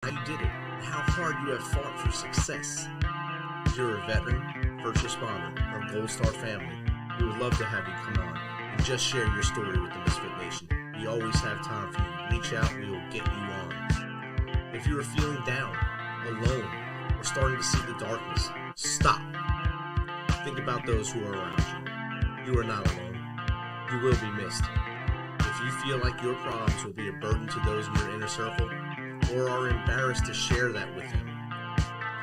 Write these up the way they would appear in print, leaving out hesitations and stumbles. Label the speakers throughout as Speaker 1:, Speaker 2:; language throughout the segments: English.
Speaker 1: how you did it, and how hard you have fought for success. If you're a veteran, first responder, or Gold Star family, we would love to have you come on and just share your story with the Misfit Nation. We always have time for you. Reach out, we will get you on. If you are feeling down, alone, or starting to see the darkness, stop. Think about those who are around you. You are not alone. You will be missed. If you feel like your problems will be a burden to those in your inner circle, or are embarrassed to share that with them,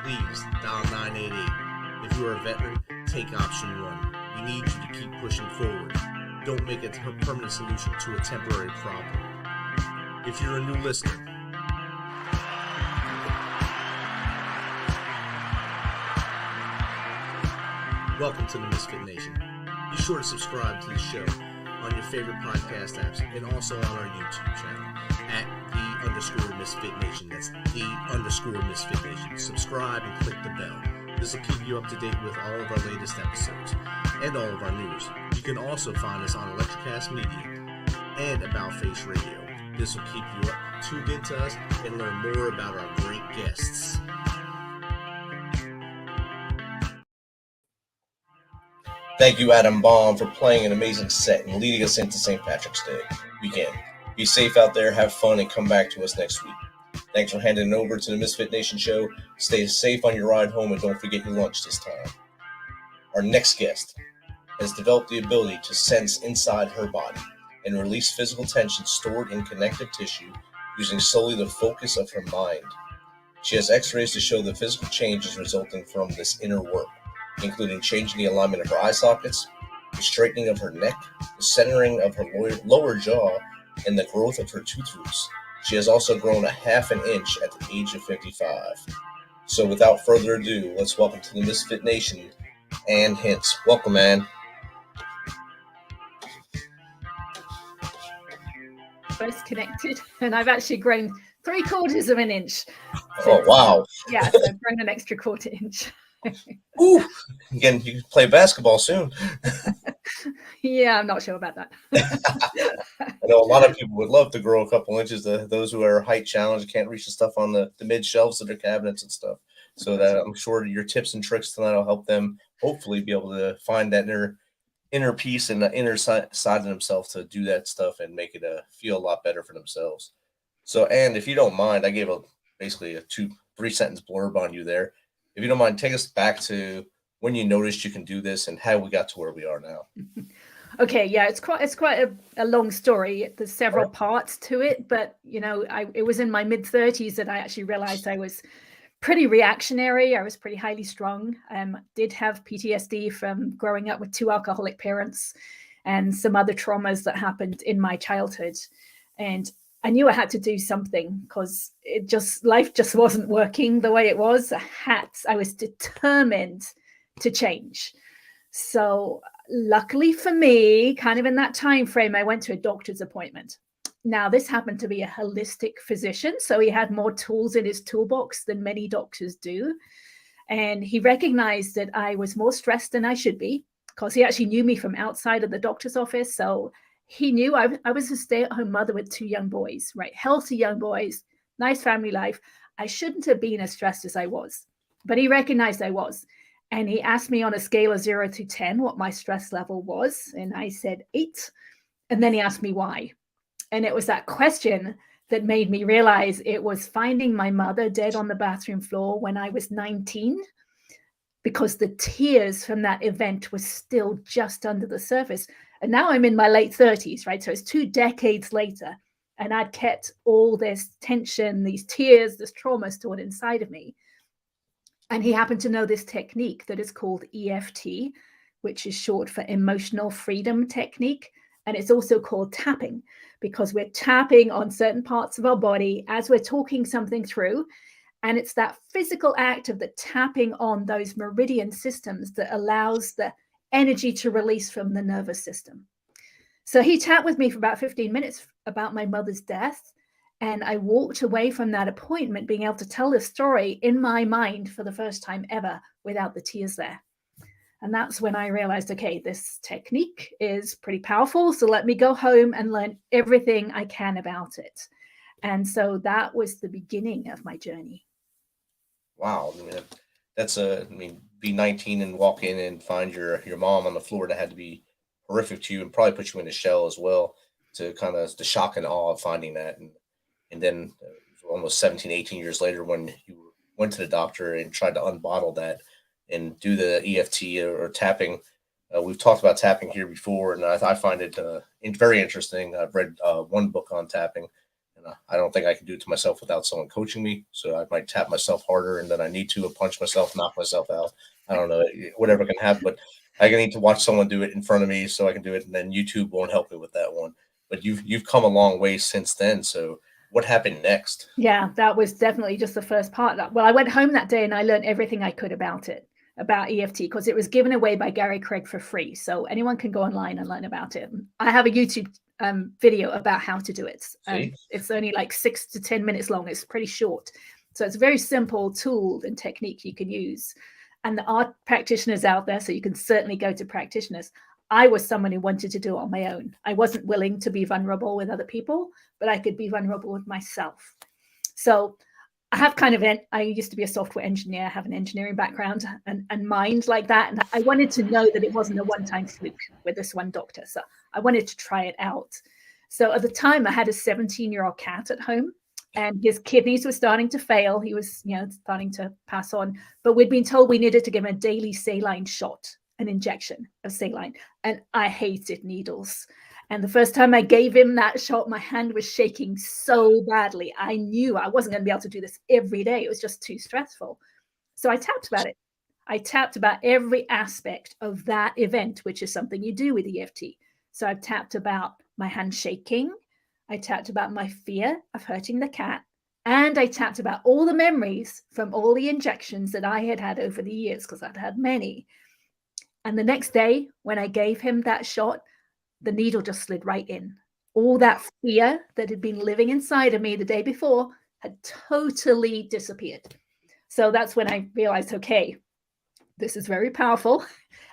Speaker 1: please dial 988. If you are a veteran, take option 1. We need you to keep pushing forward. Don't make it a permanent solution to a temporary problem. If you're a new listener, welcome to the Misfit Nation. Be sure to subscribe to the show on your favorite podcast apps and also on our YouTube channel at _Misfit Nation. That's _Misfit Nation. Subscribe and click the bell. This will keep you up to date with all of our latest episodes and all of our news. You can also find us on Electrocast Media and About Face Radio. This will keep you tuned into us and learn more about our great guests.
Speaker 2: Thank you, Adam Baum, for playing an amazing set and leading us into St. Patrick's Day weekend. Be safe out there, have fun, and come back to us next week. Thanks for handing it over to the Misfit Nation Show. Stay safe on your ride home and don't forget your lunch this time. Our next guest has developed the ability to sense inside her body and release physical tension stored in connective tissue using solely the focus of her mind. She has x-rays to show the physical changes resulting from this inner work, including changing the alignment of her eye sockets, the straightening of her neck, the centering of her lower jaw, and the growth of her tooth roots. She has also grown a half an inch at the age of 55. So without further ado, let's welcome to the Misfit Nation, Ann Hince. Welcome, Ann.
Speaker 3: First connected, and I've actually grown 3/4 of an inch.
Speaker 2: Oh, wow.
Speaker 3: Yeah, so I've grown an extra 1/4 inch.
Speaker 2: Ooh, again, you can play basketball soon.
Speaker 3: Yeah, I'm not sure about that.
Speaker 2: I know a lot of people would love to grow a couple inches. Those who are height challenged can't reach the stuff on the mid shelves of their cabinets and stuff. So that I'm sure your tips and tricks tonight will help them hopefully be able to find that inner peace and the inner side of themselves to do that stuff and make it feel a lot better for themselves. So, Ann, if you don't mind, I gave basically a 2-3 sentence blurb on you there. If you don't mind, take us back to when you noticed you can do this and how we got to where we are now.
Speaker 3: Okay, yeah, it's quite a long story. There's several parts to it, but it was in my mid-30s that I actually realized I was pretty reactionary. I was pretty highly strung. Did have PTSD from growing up with 2 alcoholic parents and some other traumas that happened in my childhood. And I knew I had to do something because life just wasn't working the way it was. I was determined to change. So luckily for me, kind of in that time frame, I went to a doctor's appointment. Now, this happened to be a holistic physician, so he had more tools in his toolbox than many doctors do. And he recognized that I was more stressed than I should be because he actually knew me from outside of the doctor's office. So he knew I was a stay-at-home mother with 2 young boys, right? Healthy young boys, nice family life. I shouldn't have been as stressed as I was, but he recognized I was. And he asked me on a scale of 0 to 10 what my stress level was. And I said 8. And then he asked me why. And it was that question that made me realize it was finding my mother dead on the bathroom floor when I was 19, because the tears from that event was still just under the surface. And now I'm in my late 30s, right? So it's 2 decades later. And I'd kept all this tension, these tears, this trauma stored inside of me. And he happened to know this technique that is called EFT, which is short for Emotional Freedom Technique. And it's also called tapping, because we're tapping on certain parts of our body as we're talking something through. And it's that physical act of the tapping on those meridian systems that allows the energy to release from the nervous system. So he tapped with me for about 15 minutes about my mother's death. And I walked away from that appointment being able to tell this story in my mind for the first time ever without the tears there. And that's when I realized, okay, this technique is pretty powerful. So let me go home and learn everything I can about it. And so that was the beginning of my journey.
Speaker 2: Wow. I mean, be 19 and walk in and find your mom on the floor. That had to be horrific to you, and probably put you in a shell as well, to kind of the shock and awe of finding that. And then almost 17, 18 years later, when you went to the doctor and tried to unbottle that and do the EFT or tapping. We've talked about tapping here before, and I find it very interesting. I've read one book on tapping, and I don't think I can do it to myself without someone coaching me. So I might tap myself harder, and then I need to punch myself, knock myself out. I don't know, whatever can happen, but I need to watch someone do it in front of me so I can do it, and then YouTube won't help me with that one. But you've come a long way since then. So what happened next?
Speaker 3: Yeah, that was definitely just the first part. Well, I went home that day and I learned everything I could about EFT, because it was given away by Gary Craig for free. So anyone can go online and learn about it. I have a YouTube video about how to do it. It's only like 6 to 10 minutes long. It's pretty short. So it's a very simple tool and technique you can use. And there are practitioners out there, so you can certainly go to practitioners. I was someone who wanted to do it on my own. I wasn't willing to be vulnerable with other people, but I could be vulnerable with myself. So I have I used to be a software engineer. I have an engineering background and mind like that. And I wanted to know that it wasn't a one-time fluke with this one doctor. So I wanted to try it out. So at the time I had a 17-year-old cat at home, and his kidneys were starting to fail. He was, starting to pass on, but we'd been told we needed to give him a daily saline shot, an injection of saline. And I hated needles. And the first time I gave him that shot, my hand was shaking so badly. I knew I wasn't going to be able to do this every day. It was just too stressful. So I tapped about it. I tapped about every aspect of that event, which is something you do with EFT. So I've tapped about my hand shaking. I tapped about my fear of hurting the cat. And I tapped about all the memories from all the injections that I had had over the years, because I'd had many. And the next day, when I gave him that shot, the needle just slid right in. All that fear that had been living inside of me the day before had totally disappeared. So that's when I realized, okay, this is very powerful,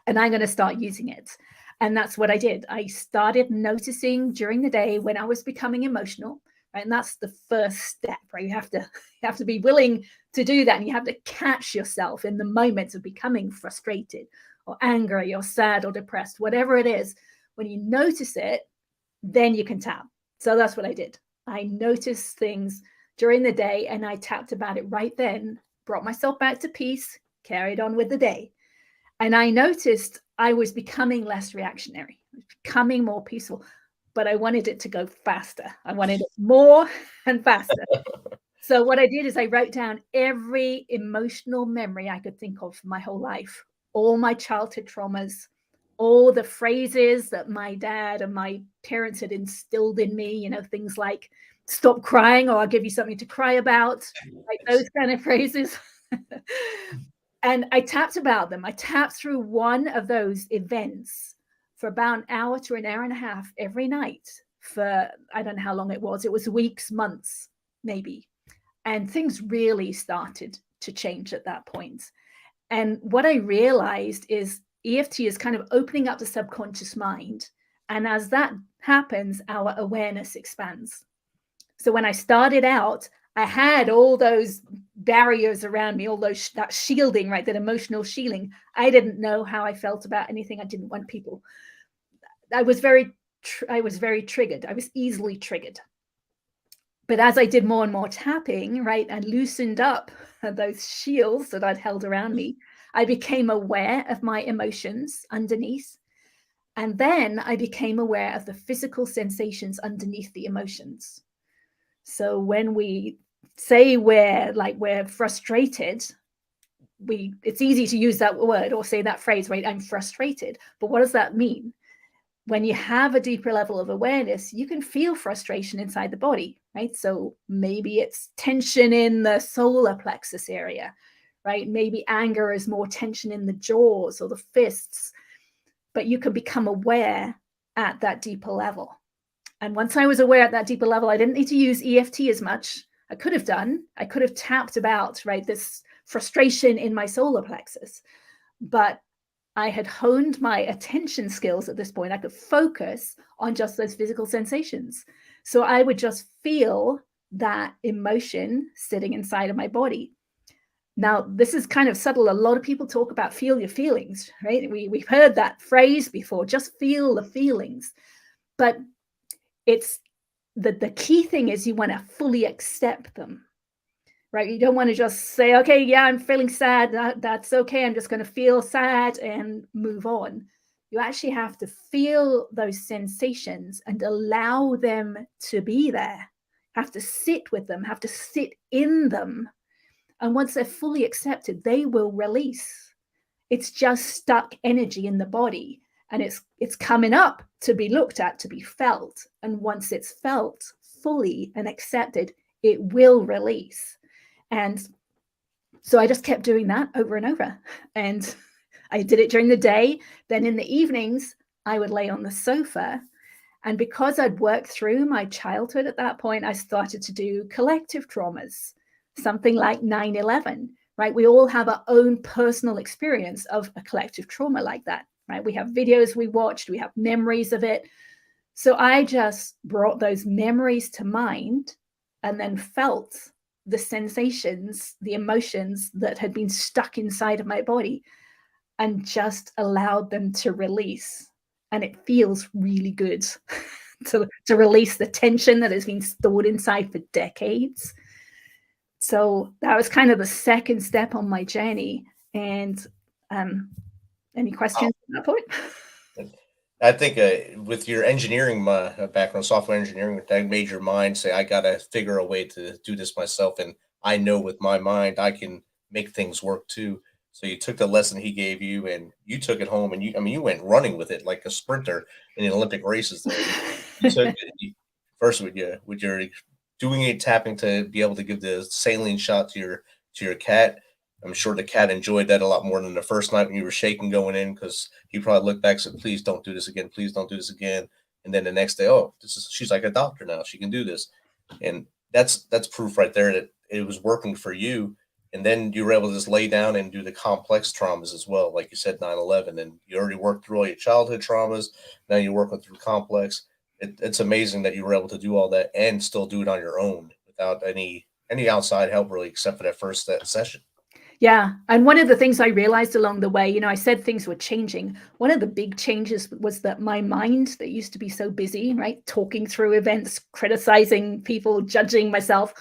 Speaker 3: and I'm going to start using it. And that's what I did. I started noticing during the day when I was becoming emotional, right? And that's the first step, right? You have to be willing to do that, and you have to catch yourself in the moments of becoming frustrated or angry or sad or depressed, whatever it is. When you notice it, then you can tap. So that's what I did. I noticed things during the day and I tapped about it right then, brought myself back to peace, carried on with the day. And I noticed I was becoming less reactionary, becoming more peaceful, but I wanted it to go faster. I wanted it more and faster. So what I did is I wrote down every emotional memory I could think of for my whole life, all my childhood traumas, all the phrases that my dad and my parents had instilled in me, things like stop crying, or I'll give you something to cry about, like those kind of phrases. And I tapped about them. I tapped through one of those events for about an hour to an hour and a half every night for, I don't know how long it was. It was weeks, months, maybe. And things really started to change at that point. And what I realized is EFT is kind of opening up the subconscious mind. And as that happens, our awareness expands. So when I started out, I had all those barriers around me, all that shielding, right? That emotional shielding. I didn't know how I felt about anything. I didn't want people. I was very triggered. I was easily triggered. But as I did more and more tapping, right, and loosened up those shields that I'd held around me, I became aware of my emotions underneath. And then I became aware of the physical sensations underneath the emotions. So when we say we're frustrated, it's easy to use that word or say that phrase, right? I'm frustrated. But what does that mean? When you have a deeper level of awareness, you can feel frustration inside the body, right? So maybe it's tension in the solar plexus area, right? Maybe anger is more tension in the jaws or the fists, but you can become aware at that deeper level. And once I was aware at that deeper level, I didn't need to use EFT as much. I could have tapped about, right, this frustration in my solar plexus, but I had honed my attention skills at this point. I could focus on just those physical sensations. So I would just feel that emotion sitting inside of my body. Now, this is kind of subtle. A lot of people talk about feel your feelings, right? We've heard that phrase before, just feel the feelings. But it's the key thing is you want to fully accept them, right? You don't want to just say, okay, yeah, I'm feeling sad. That's okay. I'm just going to feel sad and move on. You actually have to feel those sensations and allow them to be there. Have to sit with them, have to sit in them. And once they're fully accepted, they will release. It's just stuck energy in the body, and it's coming up to be looked at, to be felt. And once it's felt fully and accepted, it will release. And so I just kept doing that over and over. And I did it during the day. Then in the evenings, I would lay on the sofa. And because I'd worked through my childhood at that point, I started to do collective traumas, something like 9/11, right? We all have our own personal experience of a collective trauma like that, right? We have videos we watched, we have memories of it. So I just brought those memories to mind and then felt the sensations, the emotions that had been stuck inside of my body, and just allowed them to release. And it feels really good to release the tension that has been stored inside for decades. So that was kind of the second step on my journey. And any questions at that point?
Speaker 2: I think with your engineering background, software engineering, that made your mind say, I got to figure a way to do this myself. And I know with my mind, I can make things work too. So you took the lesson he gave you and you took it home, and you went running with it like a sprinter in the Olympic races there. You took it first with your doing it, tapping to be able to give the saline shot to your cat. I'm sure the cat enjoyed that a lot more than the first night when you were shaking going in, because he probably looked back and said, please don't do this again. Please don't do this again. And then the next day, oh, she's like a doctor now. She can do this. And that's proof right there that it was working for you. And then you were able to just lay down and do the complex traumas as well. Like you said, 9/11, and you already worked through all your childhood traumas. Now you're working through complex. It's amazing that you were able to do all that and still do it on your own without any outside help, really, except for that first session.
Speaker 3: Yeah. And one of the things I realized along the way, I said things were changing. One of the big changes was that my mind, that used to be so busy, right, talking through events, criticizing people, judging myself,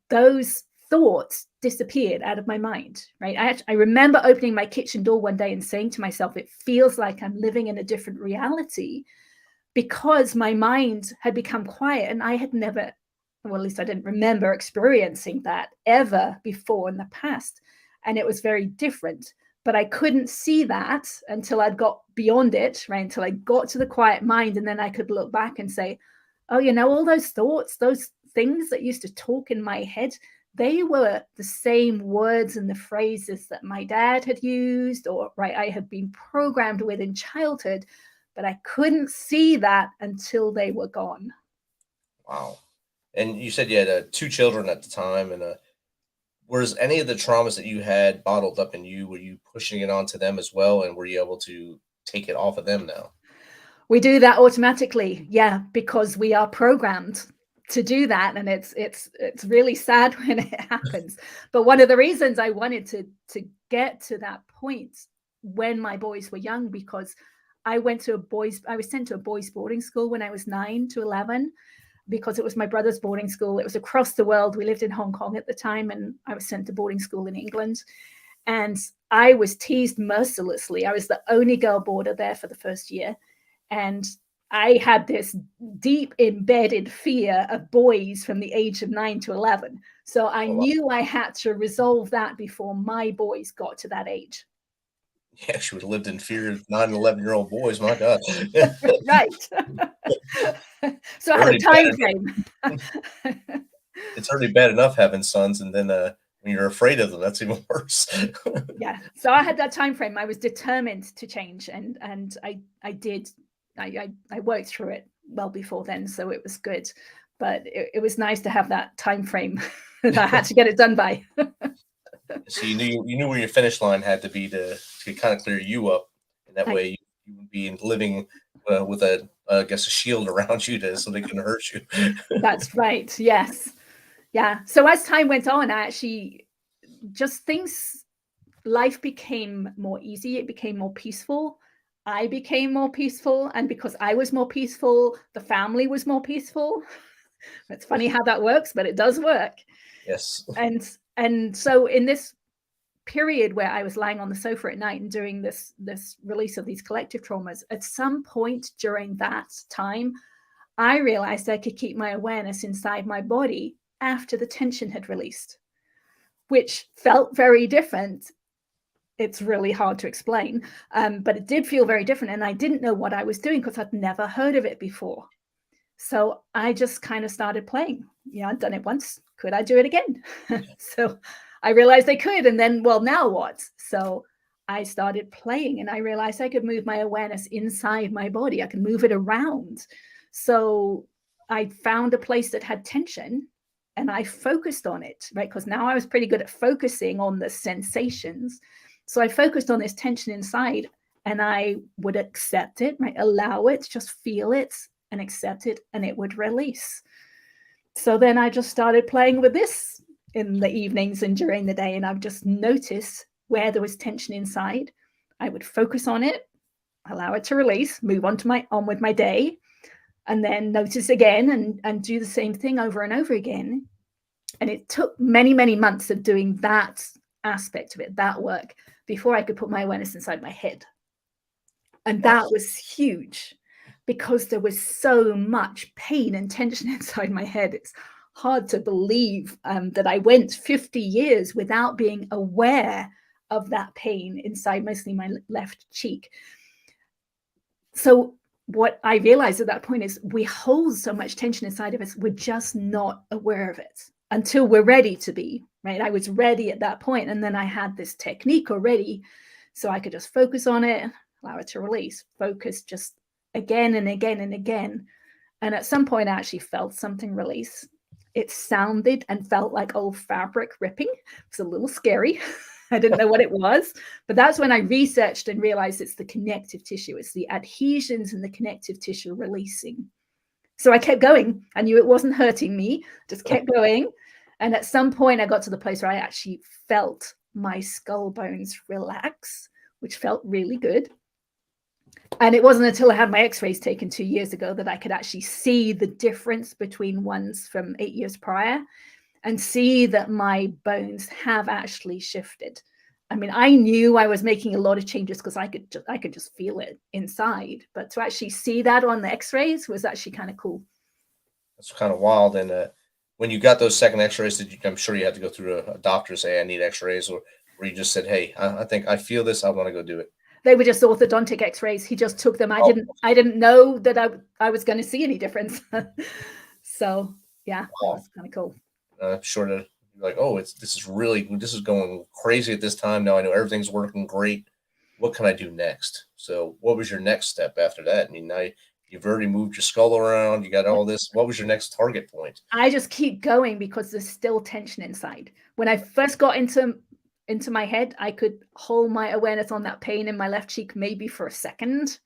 Speaker 3: those thoughts disappeared out of my mind, right? I remember opening my kitchen door one day and saying to myself, it feels like I'm living in a different reality, because my mind had become quiet, and I had never, well, at least I didn't remember experiencing that ever before in the past. And it was very different, but I couldn't see that until I'd got beyond it, right? Until I got to the quiet mind. And then I could look back and say, oh, all those thoughts, those things that used to talk in my head, they were the same words and the phrases that my dad had used, or right, I had been programmed with in childhood, but I couldn't see that until they were gone.
Speaker 2: Wow. And you said you had 2 children at the time, and was any of the traumas that you had bottled up in you, were you pushing it onto them as well? And were you able to take it off of them now?
Speaker 3: We do that automatically. Yeah, because we are programmed to do that. And it's really sad when it happens. But one of the reasons I wanted to get to that point when my boys were young, because I was sent to a boys boarding school when I was 9 to 11. Because it was my brother's boarding school. It was across the world. We lived in Hong Kong at the time, and I was sent to boarding school in England. And I was teased mercilessly. I was the only girl boarder there for the first year. And I had this deep embedded fear of boys from the age of 9 to 11. So I knew I had to resolve that before my boys got to that age.
Speaker 2: Yeah, she would have lived in fear of 9 and 11-year-old boys. My God.
Speaker 3: Right. So I had a time frame.
Speaker 2: It's already bad enough having sons, and then when you're afraid of them, that's even worse.
Speaker 3: Yeah. So I had that time frame. I was determined to change, and I did. I worked through it well before then, so it was good. But it was nice to have that time frame that I had to get it done by.
Speaker 2: So you knew where your finish line had to be to kind of clear you up, and that way you would be living with a shield around you so they couldn't hurt you.
Speaker 3: That's right. Yes. Yeah. So as time went on, I actually life became more easy. It became more peaceful. I became more peaceful. And because I was more peaceful, the family was more peaceful. It's funny how that works, but it does work.
Speaker 2: Yes.
Speaker 3: And so in this period where I was lying on the sofa at night and doing this release of these collective traumas, at some point during that time, I realized I could keep my awareness inside my body after the tension had released, which felt very different. It's really hard to explain, but it did feel very different. And I didn't know what I was doing because I'd never heard of it before. So I just kind of started playing. I'd done it once. Could I do it again? So I realized I could. And then, well, now what? So I started playing and I realized I could move my awareness inside my body. I can move it around. So I found a place that had tension and I focused on it, right? Because now I was pretty good at focusing on the sensations. So I focused on this tension inside and I would accept it, right? Allow it, just feel it and accept it, and it would release. So then I just started playing with this in the evenings and during the day, and I've just noticed where there was tension inside. I would focus on it, allow it to release, move on with my day, and then notice again and do the same thing over and over again. And it took many, many months of doing that aspect of it, that work, before I could put my awareness inside my head. And that was huge because there was so much pain and tension inside my head. It's hard to believe that I went 50 years without being aware of that pain inside mostly my left cheek. So what I realized at that point is we hold so much tension inside of us, we're just not aware of it until we're ready to be, right? I was ready at that point, and then I had this technique already, so I could just focus on it, allow it to release, focus just again and again and again. And at some point, I actually felt something release. It sounded and felt like old fabric ripping. It was a little scary. I didn't know what it was, but that's when I researched and realized it's the connective tissue. It's the adhesions in the connective tissue releasing. So I kept going. I knew it wasn't hurting me, just kept going. And at some point I got to the place where I actually felt my skull bones relax, which felt really good. And it wasn't until I had my x-rays taken 2 years ago that I could actually see the difference between ones from 8 years prior and see that my bones have actually shifted. I mean, I knew I was making a lot of changes because I could just feel it inside, but to actually see that on the x-rays was actually kind of cool.
Speaker 2: That's kind of wild. And when you got those second x-rays, I'm sure you had to go through a doctor, say, I need x-rays, or you just said, hey, I think I feel this, I want to go do it?
Speaker 3: They were just orthodontic x-rays. He just took them. I didn't know that I was going to see any difference. So yeah, wow. That was kind of cool.
Speaker 2: I'm sure that you're like, oh, this is going crazy at this time. Now I know everything's working great. What can I do next? So what was your next step after that? I mean, now you've already moved your skull around. You got all this. What was your next target point?
Speaker 3: I just keep going because there's still tension inside. When I first got into my head, I could hold my awareness on that pain in my left cheek maybe for a second.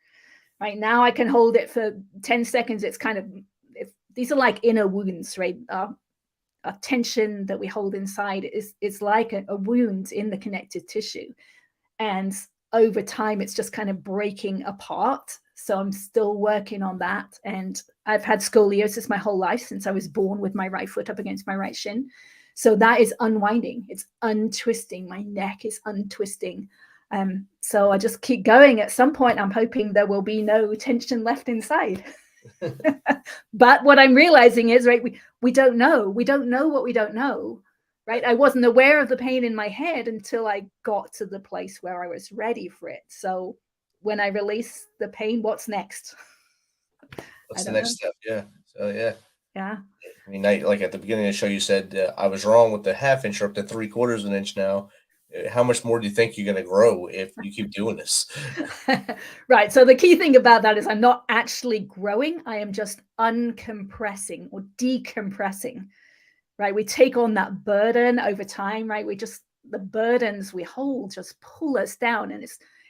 Speaker 3: Right now I can hold it for 10 seconds. It's kind of, these are like inner wounds, right? A tension that we hold inside is like a wound in the connective tissue. And over time, it's just kind of breaking apart. So I'm still working on that. And I've had scoliosis my whole life since I was born with my right foot up against my right shin. So that is unwinding. It's untwisting. My neck is untwisting. So I just keep going. At some point, I'm hoping there will be no tension left inside. But what I'm realizing is, right, we don't know. We don't know what we don't know, right? I wasn't aware of the pain in my head until I got to the place where I was ready for it. So when I release the pain, what's next?
Speaker 2: What's the next step? Yeah. So yeah.
Speaker 3: Yeah.
Speaker 2: I mean, like at the beginning of the show, you said I was wrong with the half inch, or up to 3/4 of an inch now. How much more do you think you're going to grow if you keep doing this?
Speaker 3: Right. So the key thing about that is I'm not actually growing. I am just uncompressing or decompressing, right? We take on that burden over time, right? The burdens we hold just pull us down. And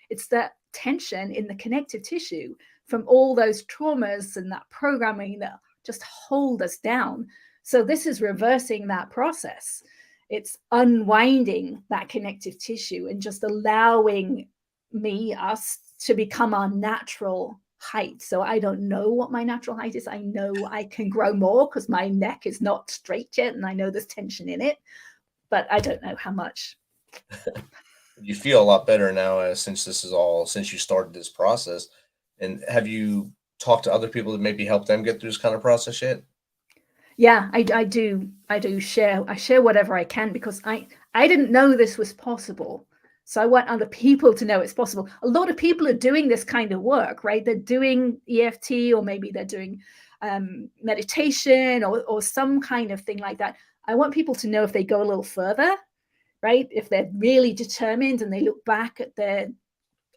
Speaker 3: it's that tension in the connective tissue from all those traumas and that programming that just hold us down. So this is reversing that process. It's unwinding that connective tissue and just allowing us to become our natural height. So I don't know what my natural height is. I know I can grow more because my neck is not straight yet, and I know there's tension in it, but I don't know how much.
Speaker 2: You feel a lot better now, since you started this process. And have you talked to other people that maybe help them get through this kind of process yet?
Speaker 3: Yeah, I do share. I share whatever I can because I didn't know this was possible. So I want other people to know it's possible. A lot of people are doing this kind of work, right? They're doing EFT, or maybe they're doing meditation or some kind of thing like that. I want people to know if they go a little further, right? If they're really determined and they look back at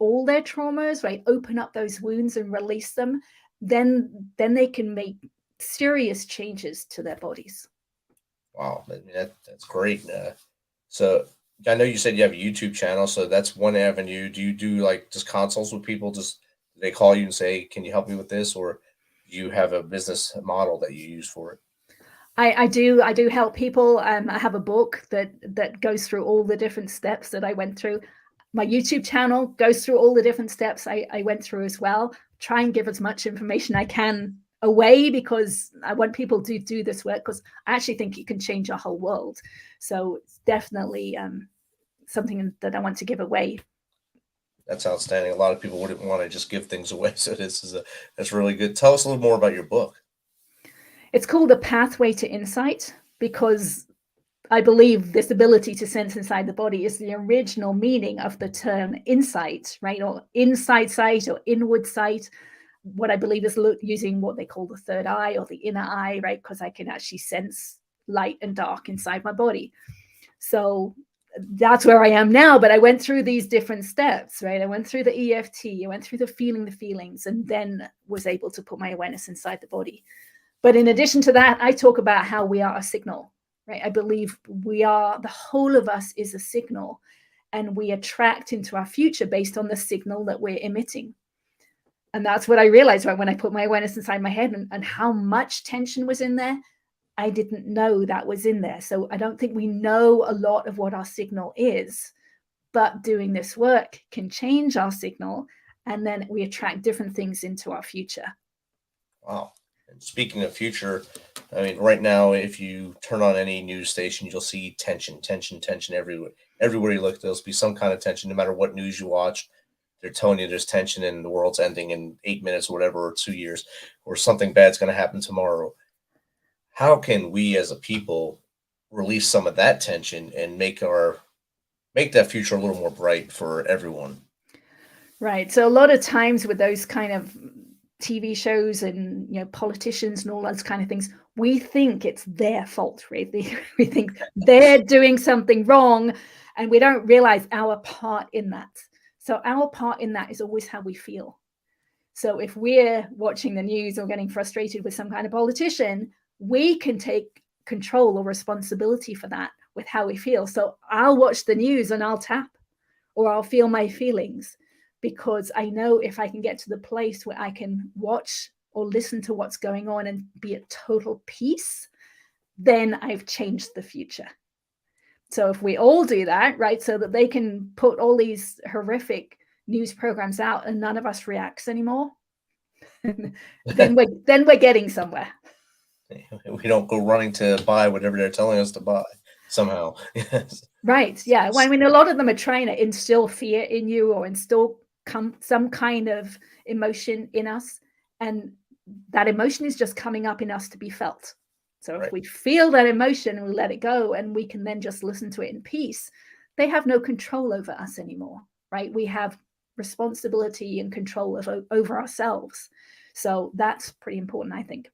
Speaker 3: all their traumas, right? Open up those wounds and release them, then they can make serious changes to their bodies.
Speaker 2: Wow, I mean, that's great. So I know you said you have a YouTube channel, so that's one avenue. Do you do like just consults with people? Just do they call you and say, "Can you help me with this?" Or do you have a business model that you use for it?
Speaker 3: I do help people. I have a book that goes through all the different steps that I went through. My YouTube channel goes through all the different steps I went through as well. Try and give as much information I can away because I want people to do this work because I actually think it can change our whole world. So it's definitely something that I want to give away.
Speaker 2: That's outstanding. A lot of people wouldn't want to just give things away, so that's really good. Tell us a little more about your book.
Speaker 3: It's called The Pathway to Insight because I believe this ability to sense inside the body is the original meaning of the term insight, right? Or inside sight or inward sight. What I believe is using what they call the third eye or the inner eye, right? Because I can actually sense light and dark inside my body. So that's where I am now. But I went through these different steps, right? I went through the EFT, I went through the feelings, and then was able to put my awareness inside the body. But in addition to that, I talk about how we are a signal, right? I believe the whole of us is a signal, and we attract into our future based on the signal that we're emitting. And that's what I realized, right, when I put my awareness inside my head and how much tension was in there. I didn't know that was in there. So I don't think we know a lot of what our signal is, but doing this work can change our signal, and then we attract different things into our future.
Speaker 2: Wow. And speaking of future, I mean, right now, if you turn on any news station, you'll see tension everywhere. Everywhere you look, there'll be some kind of tension, no matter what news you watch. They're telling you there's tension and the world's ending in 8 minutes or whatever, or 2 years, or something bad's going to happen tomorrow. How can we as a people release some of that tension and make that future a little more bright for everyone?
Speaker 3: Right. So a lot of times with those kind of TV shows and politicians and all those kind of things, we think it's their fault, right? We think they're doing something wrong, and we don't realize our part in that. So our part in that is always how we feel. So if we're watching the news or getting frustrated with some kind of politician, we can take control or responsibility for that with how we feel. So I'll watch the news and I'll tap, or I'll feel my feelings, because I know if I can get to the place where I can watch or listen to what's going on and be at total peace, then I've changed the future. So if we all do that, right, so that they can put all these horrific news programs out and none of us reacts anymore, then we're getting somewhere.
Speaker 2: We don't go running to buy whatever they're telling us to buy somehow. Yes.
Speaker 3: Right. Yeah. Well, I mean, a lot of them are trying to instill fear in you or instill some kind of emotion in us. And that emotion is just coming up in us to be felt. So if we feel that emotion and we let it go, and we can then just listen to it in peace, they have no control over us anymore, right? We have responsibility and control over ourselves. So that's pretty important, I think.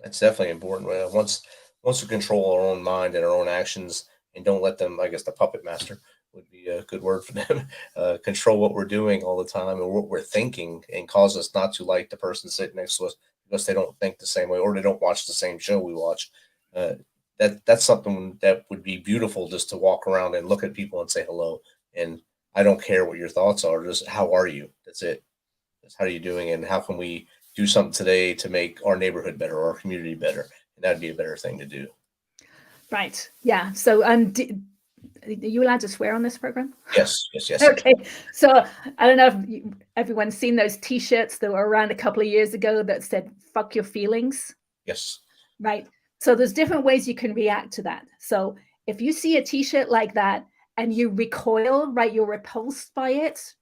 Speaker 2: That's definitely important. Once we control our own mind and our own actions and don't let them, I guess the puppet master would be a good word for them, control what we're doing all the time or what we're thinking, and cause us not to like the person sitting next to us because they don't think the same way or they don't watch the same show we watch. That's something that would be beautiful, just to walk around and look at people and say hello. And I don't care what your thoughts are, just how are you? That's it. Just how are you doing, and how can we do something today to make our neighborhood better, our community better? and that'd be a better thing to do.
Speaker 3: Right. Yeah. So, are you allowed to swear on this program?
Speaker 2: Yes.
Speaker 3: Okay. So I don't know if everyone's seen those T-shirts that were around a couple of years ago that said "fuck your feelings."
Speaker 2: Yes.
Speaker 3: Right. So there's different ways you can react to that. So if you see a T-shirt like that and you recoil, right, you're repulsed by it,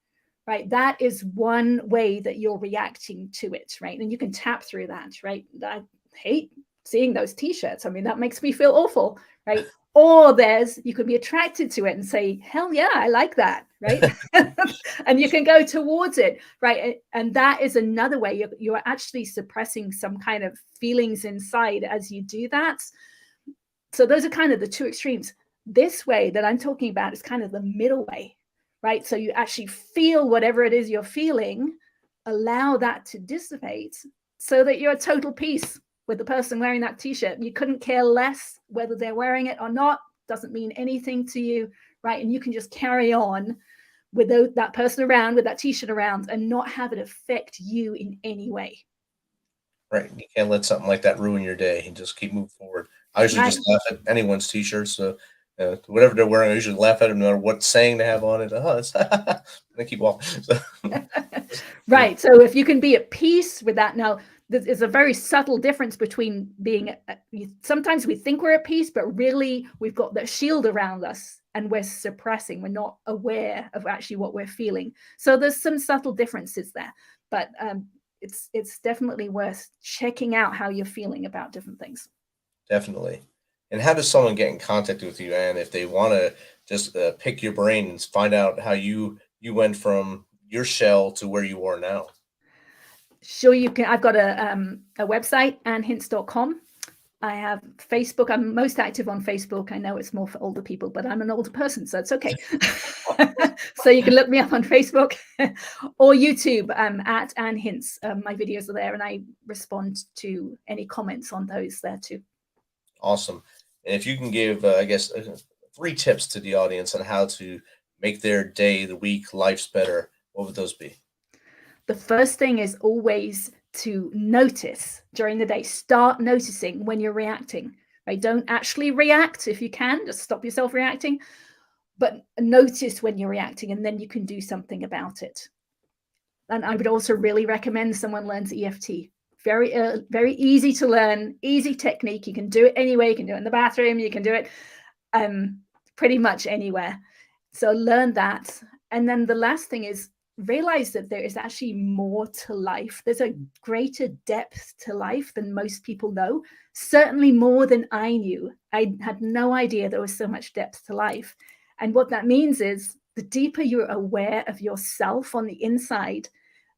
Speaker 3: right? That is one way that you're reacting to it, right? And you can tap through that, right? I hate seeing those T-shirts. I mean, that makes me feel awful, right? Or you could be attracted to it and say, hell yeah, I like that, right? And you can go towards it, right? And that is another way you're actually suppressing some kind of feelings inside as you do that. So those are kind of the two extremes. This way that I'm talking about is kind of the middle way, right? So you actually feel whatever it is you're feeling, allow that to dissipate so that you're at total peace with the person wearing that T-shirt. You couldn't care less whether they're wearing it or not. Doesn't mean anything to you, right? And you can just carry on with that person around, with that T-shirt around, and not have it affect you in any way.
Speaker 2: Right. You can't let something like that ruin your day and just keep moving forward. I usually just laugh at anyone's T-shirts. So whatever they're wearing, I usually laugh at them no matter what saying they have on it. Oh, it's they keep walking. So.
Speaker 3: Right. So if you can be at peace with that, now there's a very subtle difference between being. Sometimes we think we're at peace, but really we've got that shield around us and we're suppressing. We're not aware of actually what we're feeling. So there's some subtle differences there, but it's definitely worth checking out how you're feeling about different things.
Speaker 2: Definitely. And how does someone get in contact with you, Ann, if they want to just pick your brain and find out how you went from your shell to where you are now?
Speaker 3: Sure, you can. I've got a website, annhince.com. I have Facebook. I'm most active on Facebook. I know it's more for older people, but I'm an older person, so it's okay. So you can look me up on Facebook or YouTube at Ann Hince. My videos are there, and I respond to any comments on those there too.
Speaker 2: Awesome. And if you can give, 3 tips to the audience on how to make their day, the week, lives better, what would those be?
Speaker 3: The first thing is always to notice during the day. Start noticing when you're reacting, right? Don't actually react if you can. Just stop yourself reacting, but notice when you're reacting, and then you can do something about it. And I would also really recommend someone learns EFT. Very easy to learn, easy technique. You can do it anywhere. You can do it in the bathroom. You can do it pretty much anywhere. So learn that. And then the last thing is realize that there is actually more to life. There's a greater depth to life than most people know. Certainly more than I knew. I had no idea there was so much depth to life. And what that means is the deeper you're aware of yourself on the inside,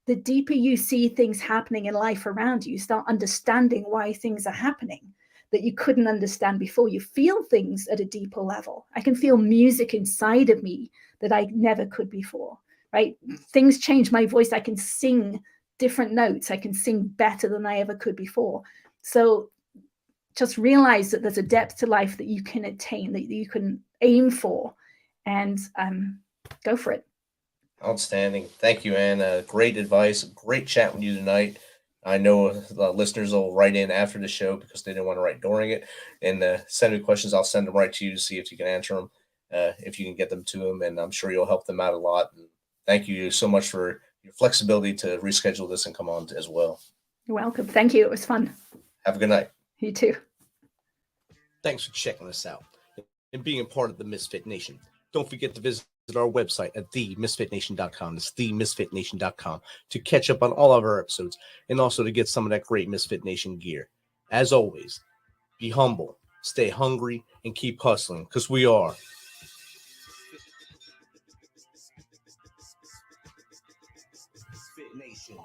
Speaker 3: the deeper you see things happening in life around you, you start understanding why things are happening that you couldn't understand before. You feel things at a deeper level. I can feel music inside of me that I never could before, right? Things change my voice. I can sing different notes. I can sing better than I ever could before. So just realize that there's a depth to life that you can attain, that you can aim for, and go for it.
Speaker 2: Outstanding. Thank you, Ann. Great advice. Great chat with you tonight. I know the listeners will write in after the show because they didn't want to write during it. And send me questions. I'll send them right to you to see if you can answer them, if you can get them to them. And I'm sure you'll help them out a lot. And thank you so much for your flexibility to reschedule this and come on as well.
Speaker 3: You're welcome. Thank you. It was fun.
Speaker 2: Have a good night.
Speaker 3: You too.
Speaker 1: Thanks for checking us out and being a part of the Misfit Nation. Don't forget to visit our website at themisfitnation.com. It's themisfitnation.com to catch up on all of our episodes and also to get some of that great Misfit Nation gear. As always, be humble, stay hungry, and keep hustling because we are Misfit Nation.